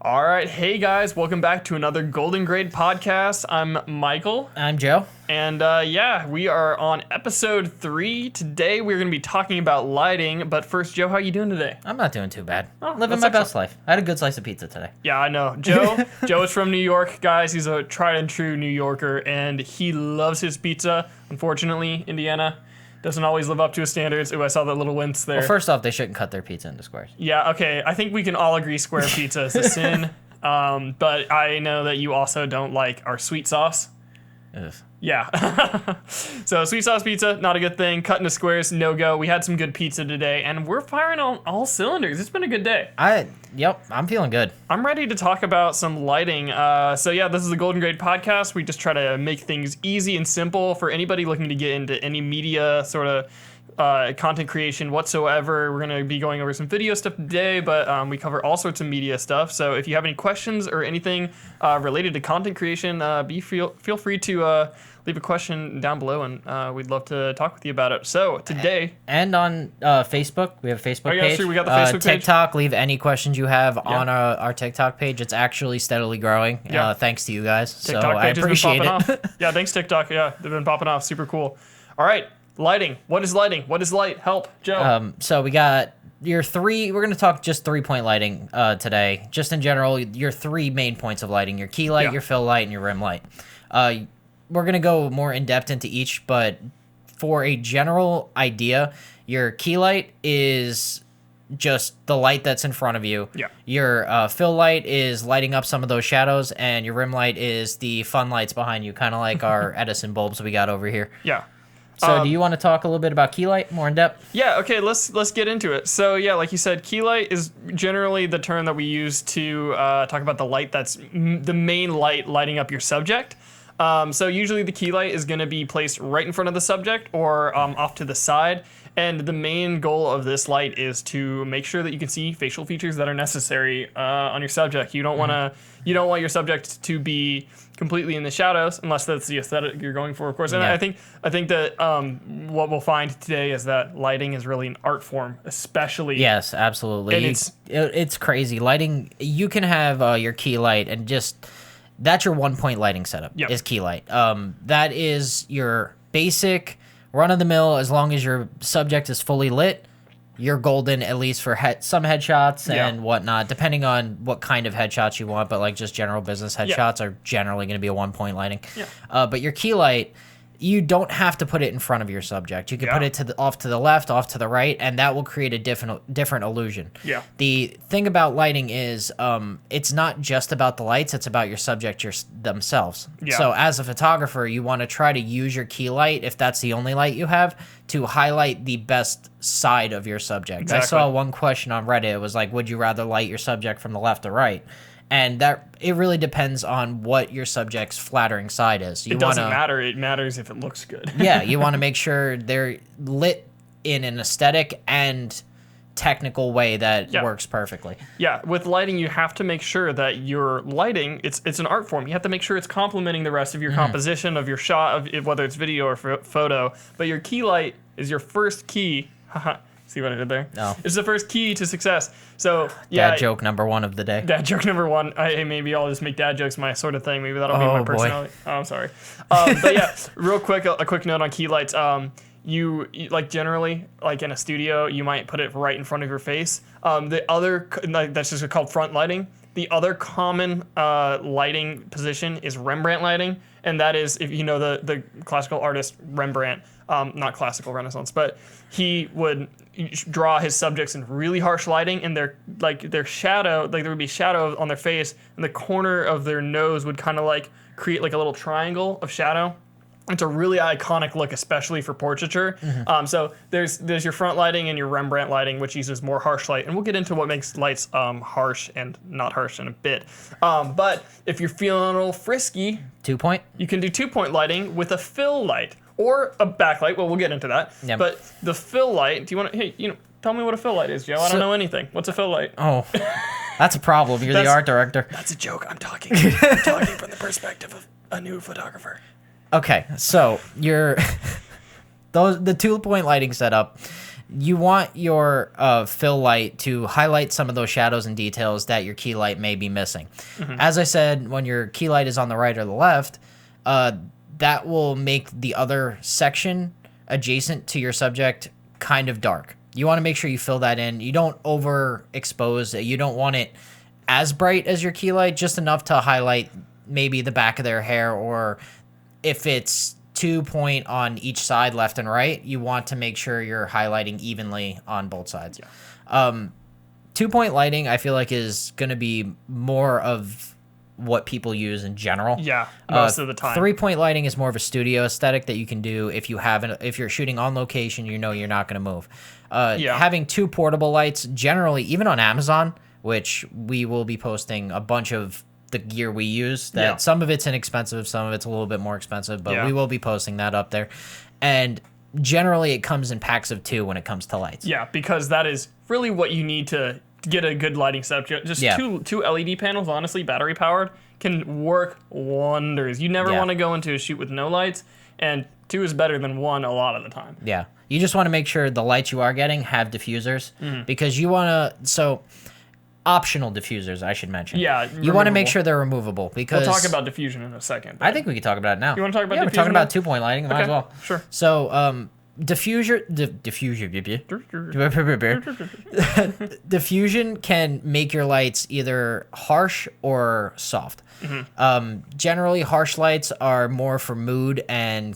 All right, hey guys, welcome back to another Golden Grade podcast. I'm Michael, I'm Joe. and we are on episode 3. Today we're going to be talking about lighting, but first, Joe, how you doing today? I'm not doing too bad. Oh, Living that's my excellent. best life. I had a good slice of pizza today. Yeah, I know. Joe is from New York, guys. He's a tried and true New Yorker, and he loves his pizza. Unfortunately, Indiana doesn't always live up to his standards. Ooh, I saw that little wince there. Well, first off, they shouldn't cut their pizza into squares. Yeah, okay. I think we can all agree square pizza is a sin. But I know that you also don't like our sweet sauce. Ugh. Yeah. So sweet sauce pizza, not a good thing. Cut into squares, no go. We had some good pizza today, and we're firing on all cylinders. It's been a good day. I'm feeling good. I'm ready to talk about some lighting. This is the Golden Grade podcast. We just try to make things easy and simple for anybody looking to get into any media sort of content creation whatsoever. We're going to be going over some video stuff today, but we cover all sorts of media stuff. So if you have any questions or anything related to content creation, feel free to leave a question down below, and we'd love to talk with you about it. So today, And on Facebook, we have a Facebook page. Sure, we got the Facebook page. TikTok, leave any questions you have on our TikTok page. It's actually steadily growing, thanks to you guys. TikTok so I page has been appreciate popping it. off. Yeah, thanks TikTok. Yeah, they've been popping off. Super cool. All right, lighting. What is lighting? What is light? Help, Joe. So we got your three. We're going to talk just 3-point lighting today. Just in general, your 3 main points of lighting: your key light, Yeah. your fill light, and your rim light. We're going to go more in depth into each, but for a general idea, your key light is just the light that's in front of you. Yeah. Your fill light is lighting up some of those shadows, and your rim light is the fun lights behind you, kind of like our Edison bulbs we got over here. Yeah. So do you want to talk a little bit about key light more in depth? Yeah, okay, let's get into it. So yeah, like you said, key light is generally the term that we use to talk about the light that's the main light lighting up your subject. So usually the key light is going to be placed right in front of the subject or off to the side. And the main goal of this light is to make sure that you can see facial features that are necessary on your subject. You don't want your subject to be completely in the shadows, unless that's the aesthetic you're going for, of course. And Yeah. I think that what we'll find today is that lighting is really an art form, especially. Yes, absolutely. And It's crazy. Lighting, you can have your key light and just, that's your 1-point lighting setup, Yep. is key light. That is your basic run-of-the-mill. As long as your subject is fully lit, you're golden, at least for some headshots Yeah. and whatnot, depending on what kind of headshots you want, but like just general business headshots are generally going to be a 1-point lighting. Yeah. But your key light, you don't have to put it in front of your subject. You can Yeah. put it off to the left, off to the right, and that will create a different illusion. Yeah. The thing about lighting is it's not just about the lights, it's about your subject themselves. Yeah. So as a photographer, you want to try to use your key light, if that's the only light you have, to highlight the best side of your subject. Exactly. I saw one question on Reddit. It was like, would you rather light your subject from the left or right? And that it really depends on what your subject's flattering side is. It doesn't matter. It matters if it looks good. Yeah, you want to make sure they're lit in an aesthetic and technical way that Yeah. works perfectly. Yeah, with lighting, you have to make sure that your lighting, it's an art form. You have to make sure it's complementing the rest of your composition of your shot, whether it's video or photo. But your key light is your first key. Haha, see what I did there? No. It's the first key to success. So, yeah. Dad joke number 1 of the day. Dad joke number 1. Hey, maybe I'll just make dad jokes my sort of thing. Maybe that'll be my Oh, boy. personality. Oh, I'm sorry. But yeah, real quick, a quick note on key lights. You like generally like in a studio, you might put it right in front of your face. The other that's just called front lighting. The other common lighting position is Rembrandt lighting, and that is, if you know the classical artist Rembrandt, not classical Renaissance, but he would draw his subjects in really harsh lighting, and their shadow, like there would be shadow on their face, and the corner of their nose would kind of like create like a little triangle of shadow. It's a really iconic look, especially for portraiture. So there's your front lighting and your Rembrandt lighting, which uses more harsh light. And we'll get into what makes lights harsh and not harsh in a bit. But if you're feeling a little frisky, 2-point? you can do 2-point lighting with a fill light or a backlight. Well, we'll get into that. Yep. But the fill light, do you want to, tell me what a fill light is, Joe? I don't know anything. What's a fill light? Oh, that's a problem. You're the art director. That's a joke. I'm talking from the perspective of a new photographer. Okay, so the 2-point lighting setup, you want your fill light to highlight some of those shadows and details that your key light may be missing. As I said, when your key light is on the right or the left, that will make the other section adjacent to your subject kind of dark. You want to make sure you fill that in. You don't overexpose it. You don't want it as bright as your key light, just enough to highlight maybe the back of their hair, or if it's 2-point on each side, left and right, you want to make sure you're highlighting evenly on both sides. Yeah. 2-point lighting, I feel like, is going to be more of what people use in general. Yeah, most of the time. 3-point lighting is more of a studio aesthetic that you can do if you're shooting on location, you know you're not going to move. Having 2 portable lights, generally, even on Amazon, which we will be posting a bunch of the gear we use, that some of it's inexpensive, some of it's a little bit more expensive, but we will be posting that up there. And generally it comes in packs of 2 when it comes to lights. Yeah, because that is really what you need to get a good lighting setup. Just two LED panels, honestly, battery powered, can work wonders. You never want to go into a shoot with no lights, and 2 is better than 1 a lot of the time. Yeah. You just want to make sure the lights you are getting have diffusers, because you want to, optional diffusers, I should mention. Yeah, you want to make sure they're removable, because we'll talk about diffusion in a second. I think we could talk about it now. You want to talk about diffusion? We're talking about 2-point lighting. Might as well. Sure. So, diffusion can make your lights either harsh or soft. Generally, harsh lights are more for mood and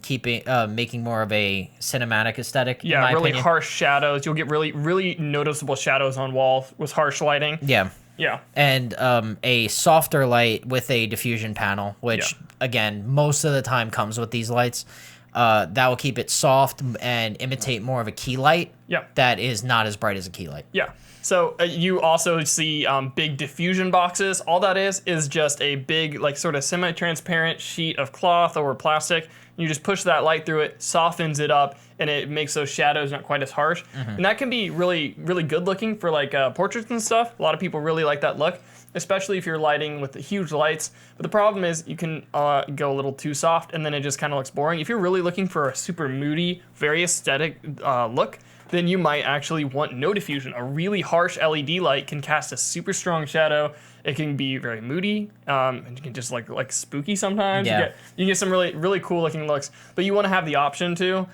making more of a cinematic aesthetic. Yeah, in my really opinion. harsh shadows. You'll get really noticeable shadows on walls with harsh lighting. Yeah. Yeah. And a softer light with a diffusion panel, which again, most of the time comes with these lights. That will keep it soft and imitate more of a key light. Yeah. That is not as bright as a key light. Yeah. So you also see big diffusion boxes. All that is just a big, like, sort of semi-transparent sheet of cloth or plastic. You just push that light through it, softens it up, and it makes those shadows not quite as harsh. And that can be really good looking for, like, portraits and stuff. A lot of people really like that look, especially if you're lighting with the huge lights. But the problem is you can go a little too soft, and then it just kind of looks boring. If you're really looking for a super moody, very aesthetic look, then you might actually want no diffusion. A really harsh LED light can cast a super strong shadow. It can be very moody, and you can just like spooky sometimes. Yeah. You get some really cool looking looks, but you want to have the option to.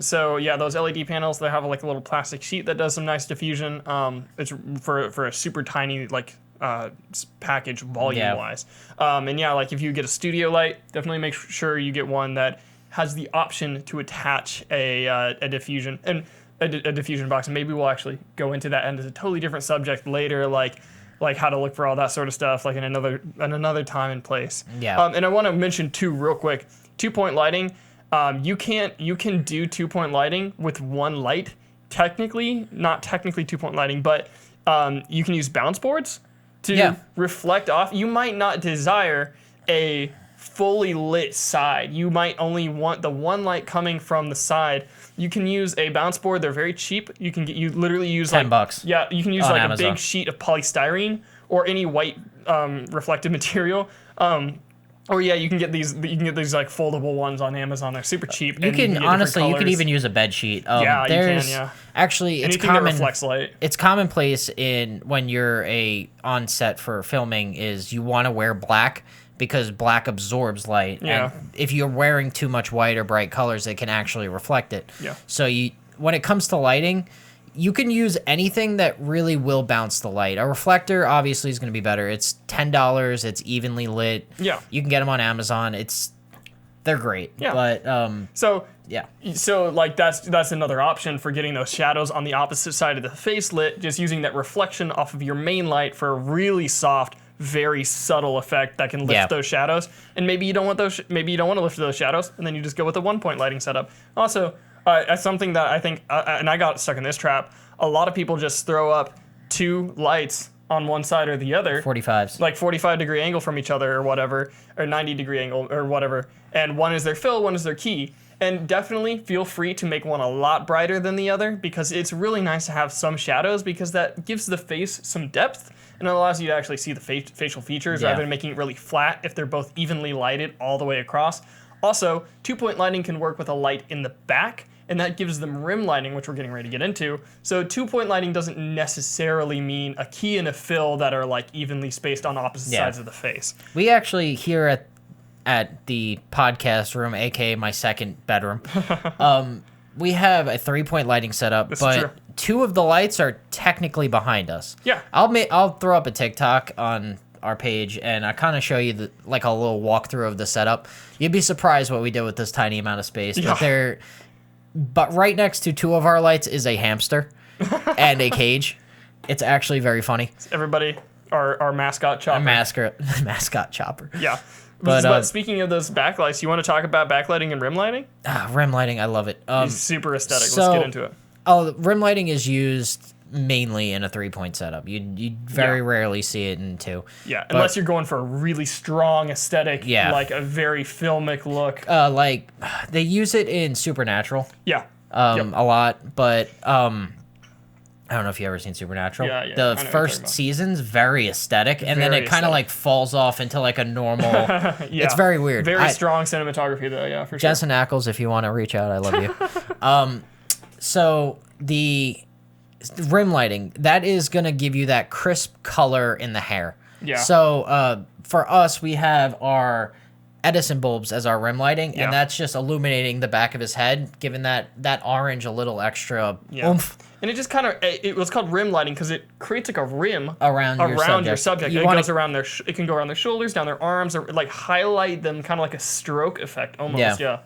So yeah, those LED panels, they have like a little plastic sheet that does some nice diffusion. It's for a super tiny package volume wise. And yeah, like if you get a studio light, definitely make sure you get one that has the option to attach a diffusion and a diffusion box. And maybe we'll actually go into that, and it's a totally different subject later, like how to look for all that sort of stuff, like in another time and place. Yeah. And I want to mention too, real quick, 2-point lighting. You can do 2-point lighting with one light. Not technically 2-point lighting, but you can use bounce boards to reflect off. You might not desire a fully lit side. You might only want the one light coming from the side. You can use a bounce board. They're very cheap. You literally use $10. Yeah, you can use like Amazon. a big sheet of polystyrene or any white reflective material. Or yeah, you can get these like foldable ones on Amazon. They're super cheap. You and can get honestly, you different can colors. even use a bed sheet. You can. Actually, it's Anything common. that reflects light. It's commonplace when you're on set for filming is you want to wear black, because black absorbs light. Yeah. And if you're wearing too much white or bright colors, it can actually reflect it. Yeah. So when it comes to lighting, you can use anything that really will bounce the light. A reflector obviously is going to be better. It's $10. It's evenly lit. Yeah. You can get them on Amazon. They're great. Yeah. But So like that's another option for getting those shadows on the opposite side of the face lit, just using that reflection off of your main light for a really soft, very subtle effect that can lift those shadows. And maybe you don't want to lift those shadows, and then you just go with a 1-point lighting setup. Also, as something that I think, and I got stuck in this trap, a lot of people just throw up 2 lights on one side or the other. 45s. Like 45-degree angle from each other or whatever, or 90-degree angle or whatever. And one is their fill, one is their key. And definitely feel free to make one a lot brighter than the other, because it's really nice to have some shadows, because that gives the face some depth and it allows you to actually see the facial features rather than making it really flat if they're both evenly lighted all the way across. Also, 2-point lighting can work with a light in the back and that gives them rim lighting, which we're getting ready to get into. So 2-point lighting doesn't necessarily mean a key and a fill that are like evenly spaced on opposite sides of the face. We actually here at the podcast room, aka my second bedroom, we have a 3-point lighting setup, but true. 2 of the lights are technically behind us. Yeah. I'll throw up a TikTok on our page and I kind of show you like a little walkthrough of the setup. You'd be surprised what we did with this tiny amount of space. Yeah. But right next to 2 of our lights is a hamster and a cage. It's actually very funny. Everybody, our mascot Chopper. Mascot Chopper. Yeah. But speaking of those backlights, you want to talk about backlighting and rim lighting? Rim lighting, I love it. It's super aesthetic. so- Let's get into it. Oh, rim lighting is used mainly in a 3-point setup. You very rarely see it in 2. Yeah, unless you're going for a really strong aesthetic, like a very filmic look. Like they use it in Supernatural Yeah. a lot, but I don't know if you ever seen Supernatural. Yeah, I know The what you're talking first about. season's very aesthetic, and then Very it kind of aesthetic. like falls off into like a normal. Yeah. It's very weird. Very strong cinematography, though. Yeah, for sure. Jensen Ackles, if you want to reach out, I love you. So the rim lighting, that is going to give you that crisp color in the hair. Yeah. So for us, we have our Edison bulbs as our rim lighting, Yeah. and that's just illuminating the back of his head, giving that orange a little extra oomph And it just kind of, it was called rim lighting because it creates like a rim around your subject. You It wanna- goes around it can go around their shoulders, down their arms, or like highlight them, kind of like a stroke effect almost. Yeah.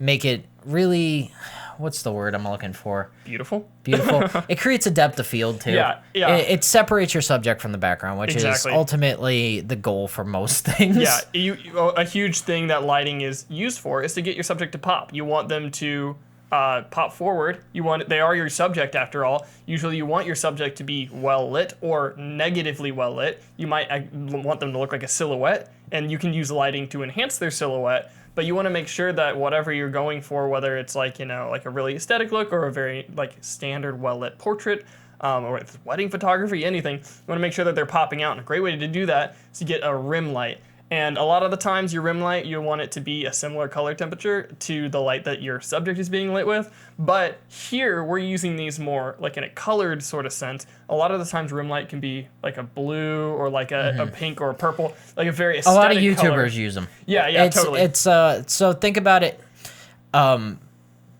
make it really, what's the word I'm looking for? Beautiful. Beautiful. It creates a depth of field too. Yeah, yeah. It separates your subject from the background, which Exactly. is ultimately the goal for most things. Yeah, a huge thing that lighting is used for is to get your subject to pop. You want them to pop forward. They are your subject after all. Usually you want your subject to be well lit or negatively well lit. You might want them to look like a silhouette, and you can use lighting to enhance their silhouette. But you want to make sure that whatever you're going for, whether it's like like a really aesthetic look or a very like standard well lit portrait, or if it's wedding photography, anything, you want to make sure that they're popping out. And a great way to do that is to get a rim light. And a lot of the times your rim light, you want it to be a similar color temperature to the light that your subject is being lit with. But here we're using these more like in a colored sort of sense. A lot of the times rim light can be like a blue or like a pink or a purple, like a very A aesthetic lot of YouTubers color. use them. Yeah, totally. So think about it.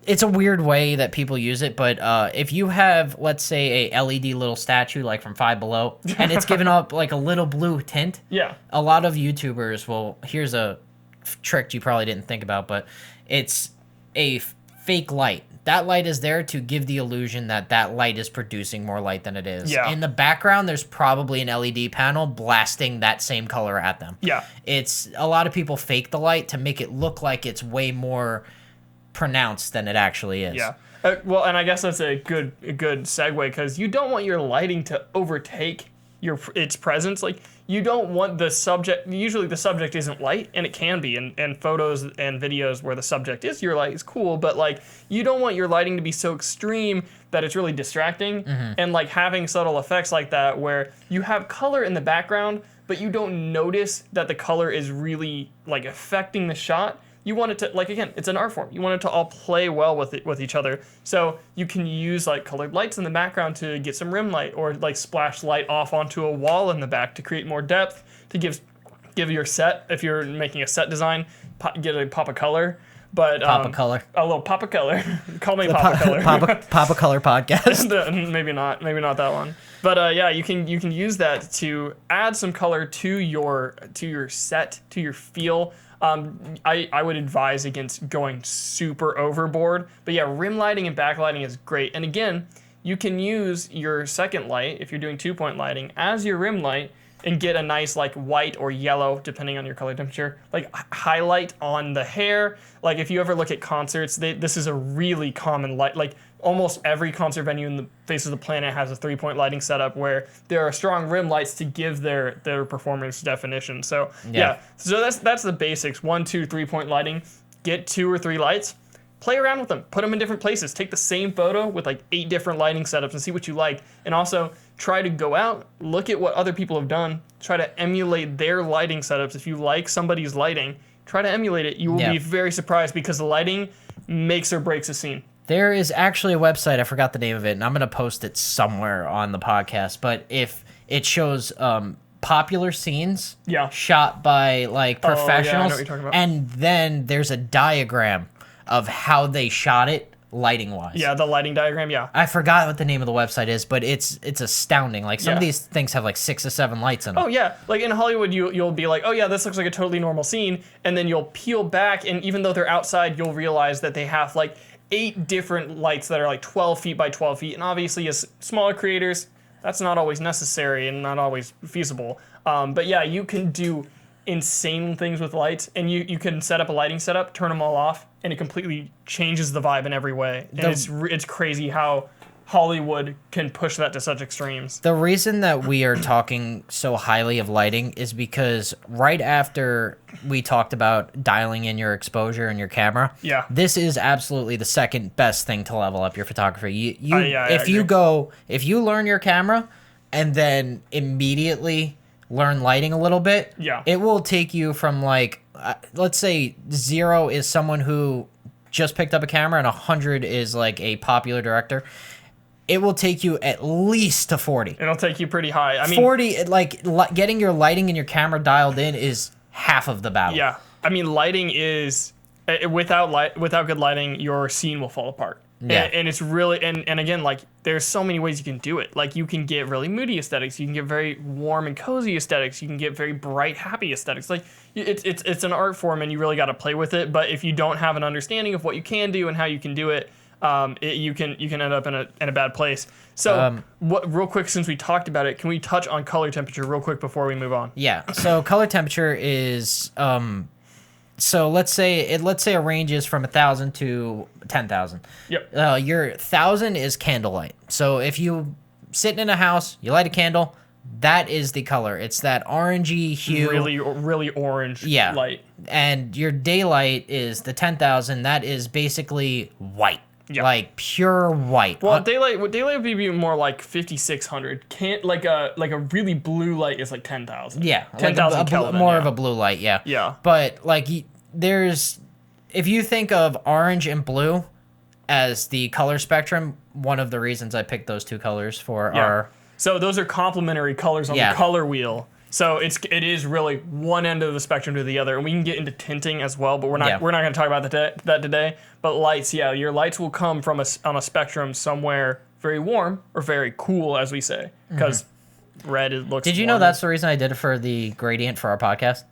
It's a weird way that people use it, but if you have, let's say, a LED little statue like from Five Below, and it's given up like a little blue tint, Yeah. a lot of YouTubers will. Here's a trick you probably didn't think about, but it's a fake light. That light is there to give the illusion that that light is producing more light than it is. Yeah. In the background, there's probably an LED panel blasting that same color at them. Yeah. It's a lot of people fake the light to make it look like it's way more pronounced than it actually is. Yeah. Well, and I guess that's a good segue because you don't want your lighting to overtake its presence. Like you don't want the subject. Usually the subject isn't light, and it can be. And photos and videos where the subject is your light is cool, but like you don't want your lighting to be so extreme that it's really distracting. And like having subtle effects like that where you have color in the background, but you don't notice that the color is really like affecting the shot. You want it to, like, again, it's an art form. You want it to all play well with each other. So you can use like colored lights in the background to get some rim light, or like splash light off onto a wall in the back to create more depth, to give your set, if you're making a set design, get a pop of color. But Pop of color. A little pop of color. Call me pop of color. Pop of color podcast. Maybe not that one. But yeah, you can use that to add some color to your set, to your feel. I would advise against going super overboard. But yeah, rim lighting and backlighting is great. And again, you can use your second light, if you're doing 2-point lighting, as your rim light and get a nice like white or yellow, depending on your color temperature, like highlight on the hair. Like if you ever look at concerts, this is a really common light. Like almost every concert venue in the face of the planet has a 3-point lighting setup where there are strong rim lights to give their performance definition. So yeah, so that's the basics. 1, 2, 3-point lighting. Get 2 or 3 lights. Play around with them. Put them in different places. Take the same photo with like 8 different lighting setups and see what you like. And also try to go out, look at what other people have done. Try to emulate their lighting setups. If you like somebody's lighting, try to emulate it. You will be very surprised because the lighting makes or breaks a scene. There is actually a website, I forgot the name of it, and I'm going to post it somewhere on the podcast, but if it shows popular scenes Yeah. shot by like Oh, yeah, I know professionals, what you're talking about. and then there's a diagram of how they shot it lighting wise. Yeah, the lighting diagram, yeah. I forgot what the name of the website is, but it's astounding. Like some of Yeah. these things have like 6 or 7 lights in them. Oh yeah, like in Hollywood, you'll be like, oh yeah, this looks like a totally normal scene, and then you'll peel back, and even though they're outside, you'll realize that they have like 8 different lights that are like 12 feet by 12 feet, and obviously as smaller creators, that's not always necessary and not always feasible. But yeah, you can do insane things with lights, and you can set up a lighting setup, turn them all off, and it completely changes the vibe in every way. And it's crazy how Hollywood can push that to such extremes. The reason that we are talking so highly of lighting is because right after we talked about dialing in your exposure and your camera, Yeah. this is absolutely the second best thing to level up your photography. Yeah, I If you learn your camera and then immediately learn lighting a little bit, Yeah. it will take you from like, let's say 0 is someone who just picked up a camera and 100 is like a popular director. It will take you at least to 40. It'll take you pretty high. I mean, 40, getting your lighting and your camera dialed in is half of the battle. yeah. I mean, lighting is without good lighting, your scene will fall apart. Yeah. And it's really and again, like there's so many ways you can do it. Like you can get really moody aesthetics, you can get very warm and cozy aesthetics, you can get very bright, happy aesthetics. Like it's an art form, and you really got to play with it. But if you don't have an understanding of what you can do and how you can do it, you can end up in a bad place. So real quick, since we talked about it, can we touch on color temperature real quick before we move on? Yeah. So color temperature is so let's say it ranges from 1,000 to 10,000. Yep. Your 1,000 is candlelight. So if you sitting in a house, you light a candle, that is the color. It's that orangey hue. Really orange light. And your daylight is the 10,000. That is basically white. Yeah. Like pure white. Well, daylight would be more like 5,600. Can't like a really blue light is like 10,000. Yeah, 10,000 like Kelvin. more yeah. of a blue light. Yeah. Yeah. But like there's, if you think of orange and blue as the color spectrum, one of the reasons I picked those two colors for our. So those are complementary colors on the color wheel. So it is really one end of the spectrum to the other, and we can get into tinting as well, but we're not going to talk about that today. But lights, your lights will come from on a spectrum somewhere very warm or very cool, as we say, because red looks. Did you know that's the reason I did it for the gradient for our podcast?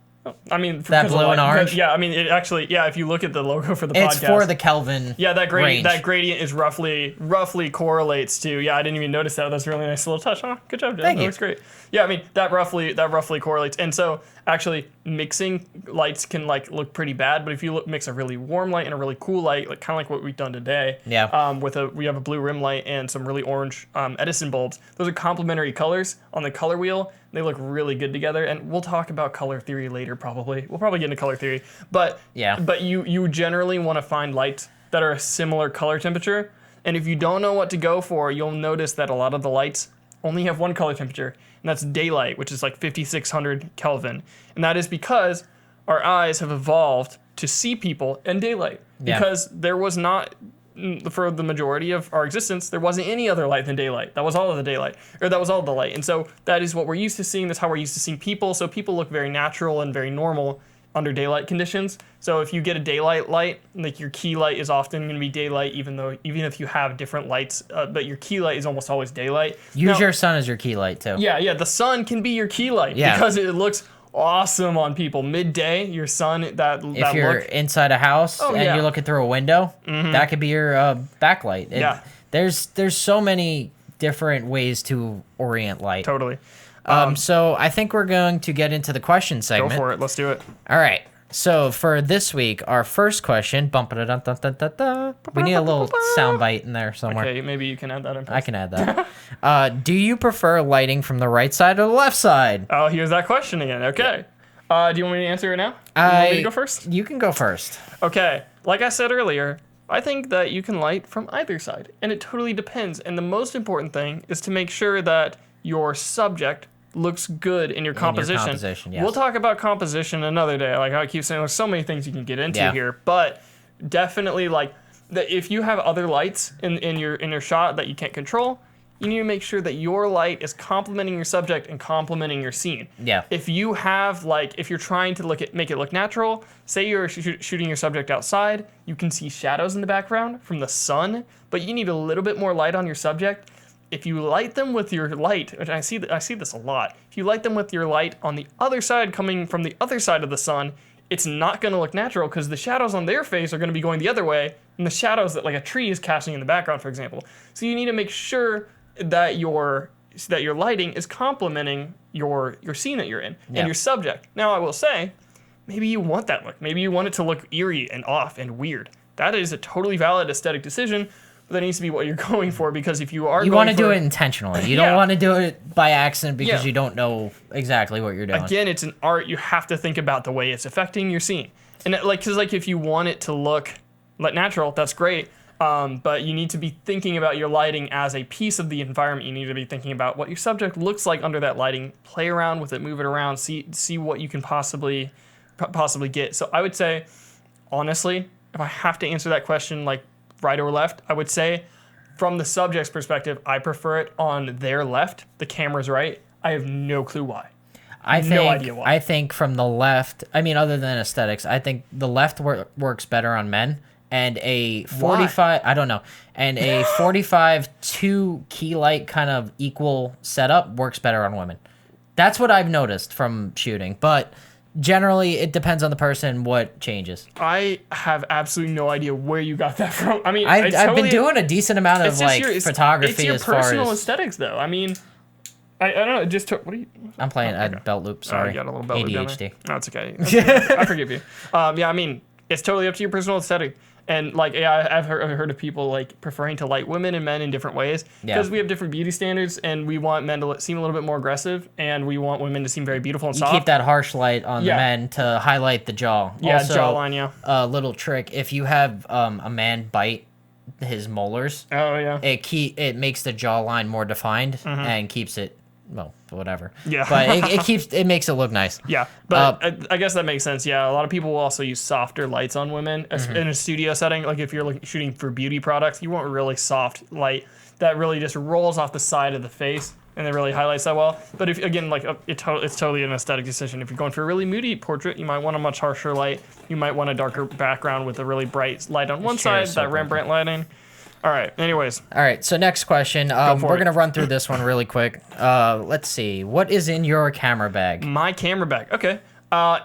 I mean, that blue and orange. Yeah, I mean, it actually. Yeah, if you look at the logo for the podcast, it's for the Kelvin. Yeah, that range. That gradient is roughly correlates to. Yeah, I didn't even notice that. That's a really nice little touch. Oh, good job, Dylan. That looks great. Yeah, I mean that roughly correlates. And so actually mixing lights can like look pretty bad, but if you mix a really warm light and a really cool light, like kind of like what we've done today. Yeah. We have a blue rim light and some really orange Edison bulbs. Those are complementary colors on the color wheel. They look really good together, and we'll talk about color theory later. Probably we'll get into color theory, but you generally want to find lights that are a similar color temperature. And if you don't know what to go for, you'll notice that a lot of the lights only have one color temperature, and that's daylight, which is like 5,600 Kelvin, and that is because our eyes have evolved to see people in daylight because there was not. For the majority of our existence, there wasn't any other light than daylight. That was all of the daylight, or that was all of the light. And so that is what we're used to seeing. That's how we're used to seeing people. So people look very natural and very normal under daylight conditions. So if you get a daylight light, like your key light is often going to be daylight, even if you have different lights, but your key light is almost always daylight. Use your sun as your key light too. Yeah, the sun can be your key light because it looks awesome on people. Midday, your sun, if you're inside a house and you're looking through a window, that could be your backlight. There's so many different ways to orient light. Totally. So I think we're going to get into the question segment. Go for it. Let's do it. All right. So for this week, our first question, we need a little sound bite in there somewhere. Okay, maybe you can add that in. I can add that. Do you prefer lighting from the right side or the left side? Oh, here's that question again. Okay. Do you want me to answer it now? You want me to go first? You can go first. Okay. Like I said earlier, I think that you can light from either side, and it totally depends. And the most important thing is to make sure that your subject looks good in your composition. Yes. We'll talk about composition another day. Like I keep saying, there's so many things you can get into here, but definitely like that if you have other lights in your shot that you can't control, you need to make sure that your light is complementing your subject and complementing your scene. Yeah. If you have if you're trying to make it look natural, say you're shooting your subject outside, you can see shadows in the background from the sun, but you need a little bit more light on your subject. If you light them with your light, which I see this a lot, if you light them with your light on the other side, coming from the other side of the sun, it's not going to look natural because the shadows on their face are going to be going the other way, and the shadows that like a tree is casting in the background, for example. So you need to make sure that your lighting is complementing your scene that you're in and your subject. Now, I will say, maybe you want that look. Maybe you want it to look eerie and off and weird. That is a totally valid aesthetic decision, but that needs to be what you're going for, because if you are want to do it intentionally. You don't want to do it by accident because Yeah. you don't know exactly what you're doing. Again, it's an art. You have to think about the way it's affecting your scene. And because if you want it to look like natural, that's great. But you need to be thinking about your lighting as a piece of the environment. You need to be thinking about what your subject looks like under that lighting. Play around with it, move it around, see what you can possibly get. So I would say, honestly, if I have to answer that question like right or left, I would say from the subject's perspective, I prefer it on their left. The camera's right. I have no clue why. No idea why. I think from the left, I mean, other than aesthetics, I think the left works better on men. And a 45, I don't know, and a 45 2 key light kind of equal setup works better on women. That's what I've noticed from shooting, but generally it depends on the person what changes. I have absolutely no idea where you got that from. I mean, I've been doing a decent amount of like photography it's your as far as personal aesthetics, though. I mean, I don't know. It just took. What are you? I'm playing a belt loop. Sorry, you got a little belt loop down there. ADHD. No, it's okay. I forgive you. Yeah, I mean, it's totally up to your personal aesthetic. And like, yeah, I've heard of people like preferring to light women and men in different ways because we have different beauty standards, and we want men to seem a little bit more aggressive, and we want women to seem very beautiful and soft. Keep that harsh light on the men to highlight the jaw. Yeah, also, jawline. Yeah. A little trick: if you have a man bite his molars, oh yeah, it makes the jawline more defined and keeps it. Well, whatever. Yeah. But it makes it look nice. Yeah, but I guess that makes sense. Yeah, a lot of people will also use softer lights on women in a studio setting. Like if you're shooting for beauty products, you want really soft light that really just rolls off the side of the face and it really highlights that well. But if again, it's totally an aesthetic decision. If you're going for a really moody portrait, you might want a much harsher light. You might want a darker background with a really bright light on one side, that Rembrandt lighting. All right. Anyways. All right. So next question. We're gonna run through this one really quick. Let's see. What is in your camera bag? My camera bag. Okay.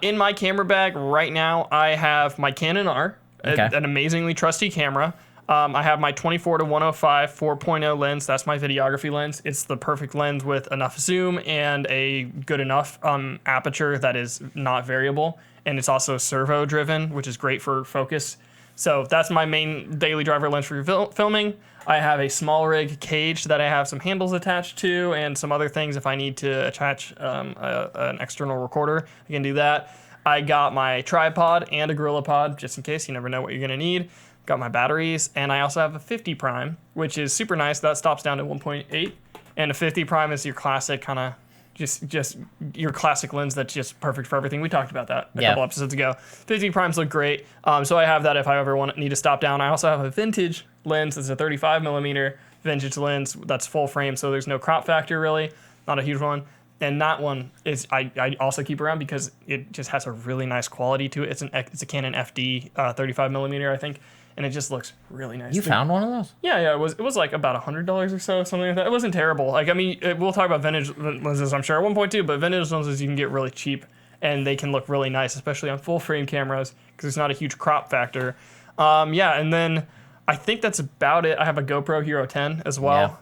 In my camera bag right now, I have my Canon R, an amazingly trusty camera. I have my 24-105 4.0 lens. That's my videography lens. It's the perfect lens with enough zoom and a good enough aperture that is not variable, and it's also servo driven, which is great for focus. So that's my main daily driver lens for filming. I have a small rig cage that I have some handles attached to and some other things if I need to attach an external recorder, I can do that. I got my tripod and a GorillaPod just in case. You never know what you're going to need. Got my batteries, and I also have a 50 prime, which is super nice. That stops down to 1.8, and a 50 prime is your classic kind of just your classic lens that's just perfect for everything. We talked about that a couple episodes ago. 50 primes look great, so I have that if I ever need to stop down. I also have a vintage lens. It's a 35 millimeter vintage lens that's full frame, so there's no crop factor really, not a huge one. And that one is I also keep around because it just has a really nice quality to it. It's a Canon FD 35 millimeter, I think. And it just looks really nice. You found one of those? Yeah, it was like about $100 or so, something like that. It wasn't terrible. Like, I mean, we'll talk about vintage lenses, I'm sure, at one point too, but vintage lenses you can get really cheap, and they can look really nice, especially on full frame cameras, because there's not a huge crop factor. And then I think that's about it. I have a GoPro Hero 10 as well,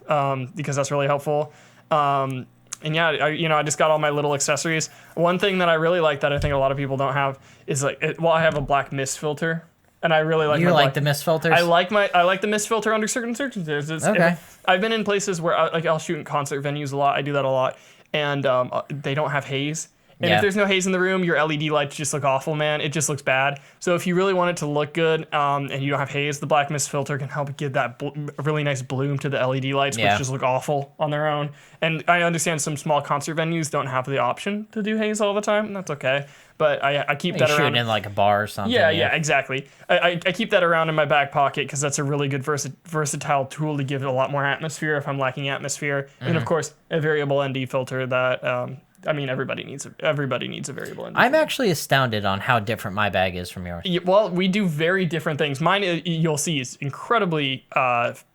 because that's really helpful. And yeah, I just got all my little accessories. One thing that I really like that I think a lot of people don't have is I have a black mist filter. And I really like. You like the mist filters? I like the mist filter under certain circumstances. Okay. I've been in places where I'll shoot in concert venues a lot. I do that a lot, and they don't have haze, And Yeah. if there's no haze in the room, your LED lights just look awful, man. It just looks bad. So if you really want it to look good, and you don't have haze, the black mist filter can help give that really nice bloom to the LED lights, Yeah. which just look awful on their own. And I understand some small concert venues don't have the option to do haze all the time, and that's okay. But I keep You that shoot around. in like a bar or something. Yeah, exactly. I keep that around in my back pocket because that's a really good versatile tool to give it a lot more atmosphere if I'm lacking atmosphere. And of course, a variable ND filter that everybody needs a variable ND. I'm actually astounded on how different my bag is from yours. Yeah, well, we do very different things. Mine, you'll see, is incredibly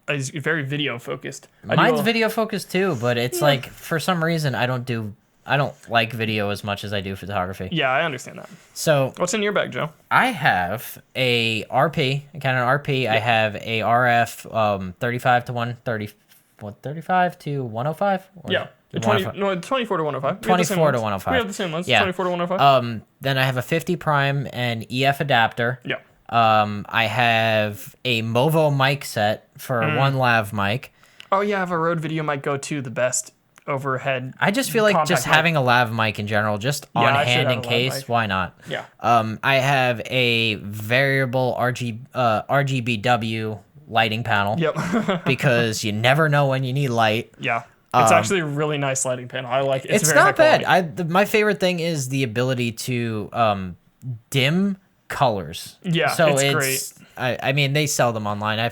is very video focused. Mine's video focused too, but it's like for some reason I don't like video as much as I do photography. Yeah, I understand that. So What's in your bag, Joe? I have a RP, a Canon RP. I have a RF 35 to 130, 35 to 105. Or Yeah. is it 24 to 105. 24 to 105. We have the same lens. Yeah. 24 to 105. Then I have a 50 prime and EF adapter. Yeah. I have a Movo mic set for one lav mic. Oh yeah, I have a Rode Video mic Go 2, the best overhead. I just feel like compact just mic. having a lav mic in general, just Yeah, on I should hand have in a lav case, mic. why not? Yeah. I have a variable RGBW lighting panel Yep. because you never know when you need light. Yeah. It's actually a really nice lighting panel. I like it. It's very not high bad. quality. My favorite thing is the ability to dim colors. Yeah, so it's great. I mean, they sell them online. I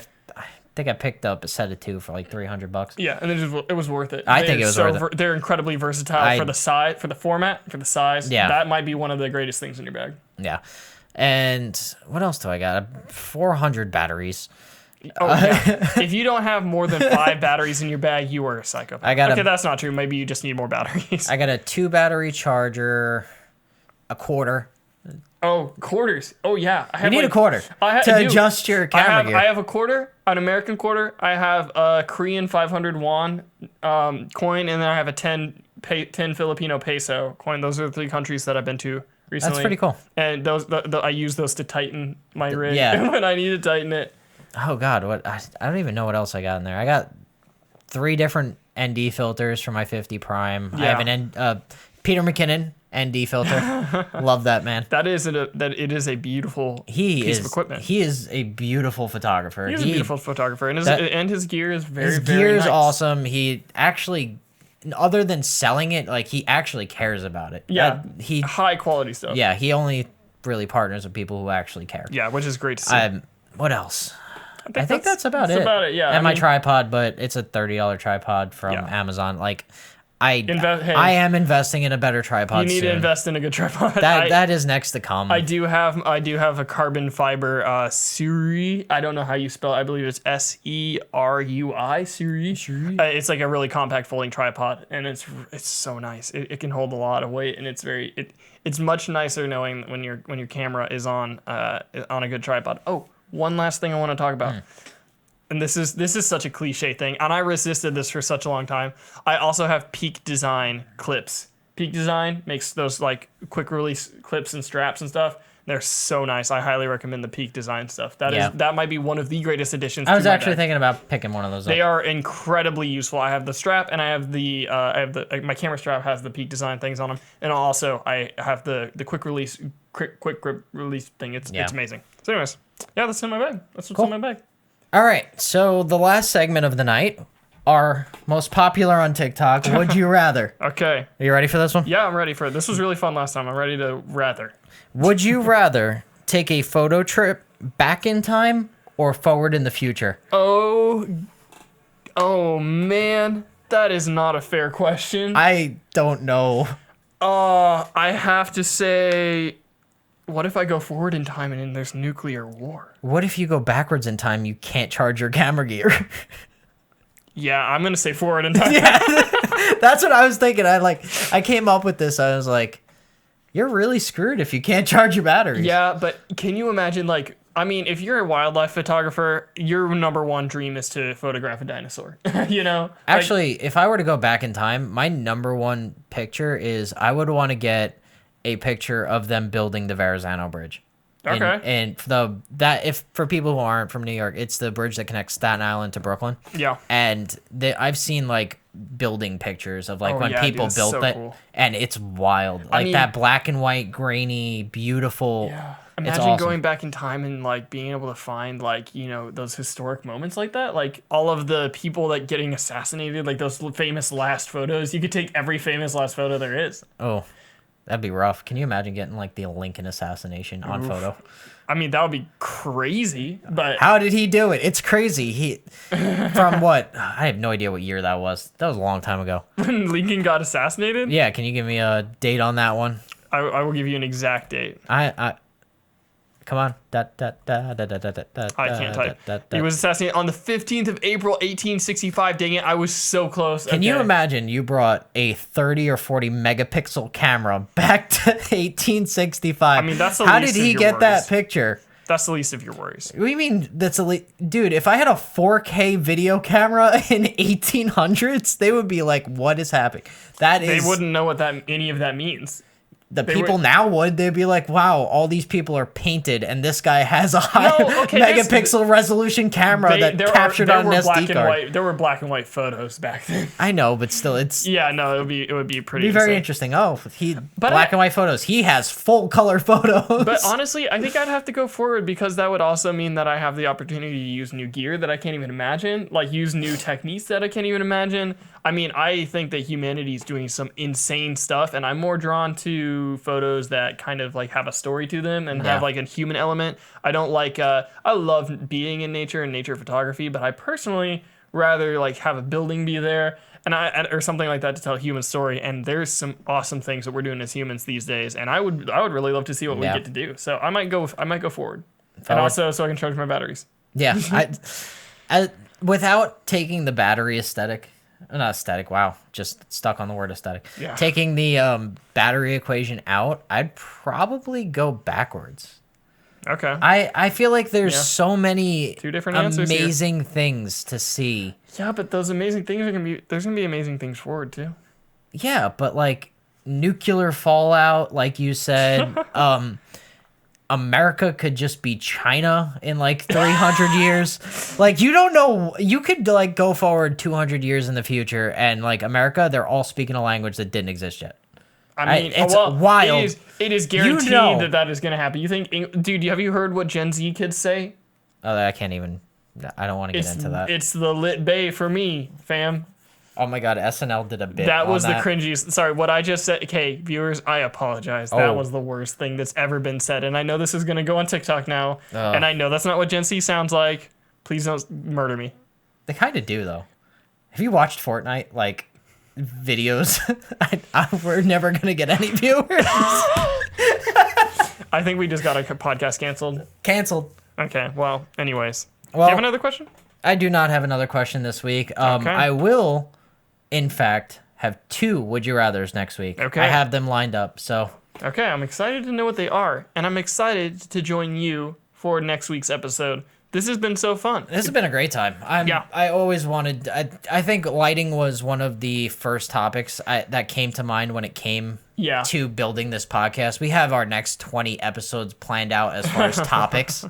think I picked up a set of 2 for like $300. Yeah, and it was worth it. I think it was worth it. They're incredibly versatile for the size, for the format, for the size. Yeah. That might be one of the greatest things in your bag. Yeah. And what else do I got? 400 batteries. Oh, yeah. If you don't have more than 5 batteries in your bag, you are a psychopath. Okay, that's not true. Maybe you just need more batteries. I got a 2 battery charger, a quarter. Oh, quarters. Oh, yeah. You need a quarter I to do. adjust your camera gear. I have a quarter, an American quarter. I have a Korean 500 won coin, and then I have a 10 Filipino peso coin. Those are the 3 countries that I've been to recently. That's pretty cool. And I use those to tighten my rig Yeah. when I need to tighten it. Oh God, what I don't even know what else I got in there. I got 3 different ND filters for my 50 prime. I have an Peter McKinnon ND filter. Love that man. It is a beautiful piece of equipment. He is a beautiful photographer. He's a beautiful photographer, and his gear is very, his very gear is nice. awesome. He actually, other than selling it, like he actually cares about it. Yeah, he high quality stuff. Yeah, he only really partners with people who actually care. Yeah, which is great to see. What else? I think that's about it. about it, yeah. And I my mean- tripod, but it's a $30 tripod from Yeah. Amazon. Like, Hey. I am investing in a better tripod. You need soon. to invest in a good tripod. That is next to come. I do have a carbon fiber Suri. I don't know how you spell it. I believe it's Serui. Suri. It's like a really compact folding tripod, and it's so nice. It can hold a lot of weight, and it's much nicer knowing when your camera is on a good tripod. Oh, one last thing I want to talk about. And this is such a cliche thing, and I resisted this for such a long time. I also have Peak Design clips. Peak Design makes those like quick release clips and straps and stuff. They're so nice. I highly recommend the Peak Design stuff. That might be one of the greatest additions. I was to my actually bag. thinking about picking one of those up. They are incredibly useful. I have the strap, and I have my camera strap has the Peak Design things on them, and also I have the quick grip release thing. It's amazing. So, anyways, yeah, that's in my bag. That's what's in my bag. All right, so the last segment of the night, our most popular on TikTok, Would You Rather. Okay. Are you ready for this one? Yeah, I'm ready for it. This was really fun last time. I'm ready to rather. Would you rather take a photo trip back in time or forward in the future? Oh man, that is not a fair question. I don't know. I have to say, what if I go forward in time and then there's nuclear war? What if you go backwards in time, you can't charge your camera gear? Yeah, I'm gonna say forward in time. That's what I was thinking. I came up with this. I was like, you're really screwed if you can't charge your batteries. Yeah, but can you imagine, if you're a wildlife photographer, your number one dream is to photograph a dinosaur, you know? Actually, if I were to go back in time, my number one picture is I would want to get a picture of them building the Verrazano Bridge. Okay. And for people who aren't from New York, it's the bridge that connects Staten Island to Brooklyn. Yeah. And I've seen like building pictures of like Oh, when yeah, people dude, it's built so that, cool. and it's wild. Like mean- that black and white, grainy, beautiful. Yeah. It's Imagine awesome. going back in time and like being able to find like, you know, those historic moments like that. Like all of the people that getting assassinated, like those famous last photos. You could take every famous last photo there is. Oh, that'd be rough. Can you imagine getting like the Lincoln assassination on photo? I mean, that would be crazy, but How did he do it? It's crazy. He from what? I have no idea what year that was. That was a long time ago. when Lincoln got assassinated, Yeah, can you give me a date on that one? I will give you an exact date. I come on. I I can't type. He was assassinated on the 15th of April, 1865. Dang it, I was so close. Can you imagine you brought a 30 or 40 megapixel camera back to 1865? I mean, that's the How least did of he your get that worries. picture? That's the least of your worries. What do you mean that's dude, if I had a 4K video camera in 1800s, they would be like, what is happening? That They is wouldn't know what any of that means. the they people would- now would. They'd be like, wow, all these people are painted and this guy has a high okay, this- megapixel resolution camera that captured on an SD card. There were black and white photos back then. I know, but still it's Yeah, no, it would be pretty. be very insane. interesting. Oh, But black and white photos. He has full color photos. But honestly, I think I'd have to go forward because that would also mean that I have the opportunity to use new gear that I can't even imagine, like use new techniques that I can't even imagine. I mean, I think that humanity is doing some insane stuff, and I'm more drawn to photos that kind of like have a story to them and have Yeah. like a human element. I don't like. I love being in nature and nature photography, but I personally rather like have a building be there and or something like that to tell a human story. And there's some awesome things that we're doing as humans these days, and I would really love to see what Yeah. we get to do. So I might go forward, and Forward. also so I can charge my batteries. Yeah, without taking the battery aesthetic, not aesthetic. Wow, just stuck on the word aesthetic. Yeah. Taking the battery equation out, I'd probably go backwards. Okay. I feel like there's Yeah. so many Two different answers here. amazing things to see. Yeah, but those amazing things there's gonna be amazing things forward too. Yeah, but like nuclear fallout, like you said, America could just be China in like 300 years. Like you don't know, you could like go forward 200 years in the future and like America, they're all speaking a language that didn't exist yet. I mean, it's wild. It is guaranteed know. that is gonna happen. You think, dude? Have you heard what Gen Z kids say? Oh, I can't even, I don't want to get into that. It's the lit bay for me, fam. Oh my God, SNL did a bit That on was the cringiest. Sorry, what I just said. Okay, viewers, I apologize. That Oh. was the worst thing that's ever been said. And I know this is gonna go on TikTok now. And I know that's not what Gen Z sounds like. Please don't murder me. They kind of do though. Have you watched Fortnite? Like, videos? We're never going to get any viewers. I think we just got a podcast canceled. Canceled. Okay, well, anyways. Do Well, you have another question? I do not have another question this week. Okay. I will, in fact, have 2 Would You Rathers next week. Okay. I have them lined up, so Okay, I'm excited to know what they are, and I'm excited to join you for next week's episode. This has been so fun. this has been a great time. Yeah. I always wanted. I think lighting was one of the first topics that came to mind when it came Yeah. to building this podcast. We have our next 20 episodes planned out as far as topics,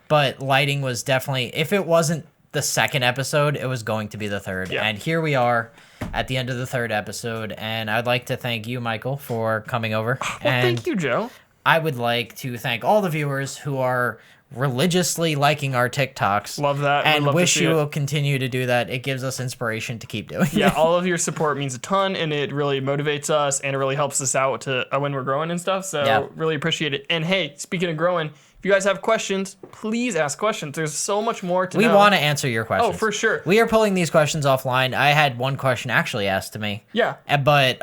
but lighting was definitely. If it wasn't the second episode, it was going to be the third. Yeah. And here we are at the end of the third episode. And I'd like to thank you, Michael, for coming over. Well, and thank you, Joe. I would like to thank all the viewers who are religiously liking our TikToks. Love that. We And love to wish see you it. will continue to do that. It gives us inspiration to keep doing Yeah, it. all of your support means a ton, and it really motivates us, and it really helps us out to when we're growing and stuff. So Yeah. really appreciate it. And hey, speaking of growing, if you guys have questions, please ask questions. There's so much more to We know. want to answer your questions. Oh, for sure. We are pulling these questions offline. I had one question actually asked to me. Yeah. But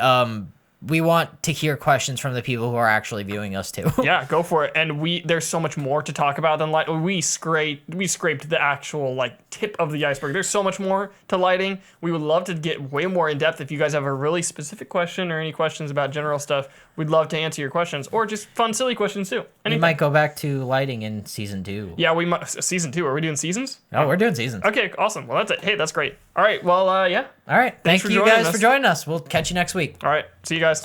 we want to hear questions from the people who are actually viewing us too. Yeah, go for it. And there's so much more to talk about than light. We scraped the actual like tip of the iceberg. There's so much more to lighting. We would love to get way more in depth. If you guys have a really specific question or any questions about general stuff, we'd love to answer your questions or just fun, silly questions too. We Anything. might go back to lighting in season 2. Yeah, we might. Season 2. Are we doing seasons? Oh, we're doing seasons. Okay, awesome. Well, that's it. Hey, that's great. All right. Well, yeah. All right. Thank for you joining guys us. for joining us. We'll catch you next week. All right. See you guys.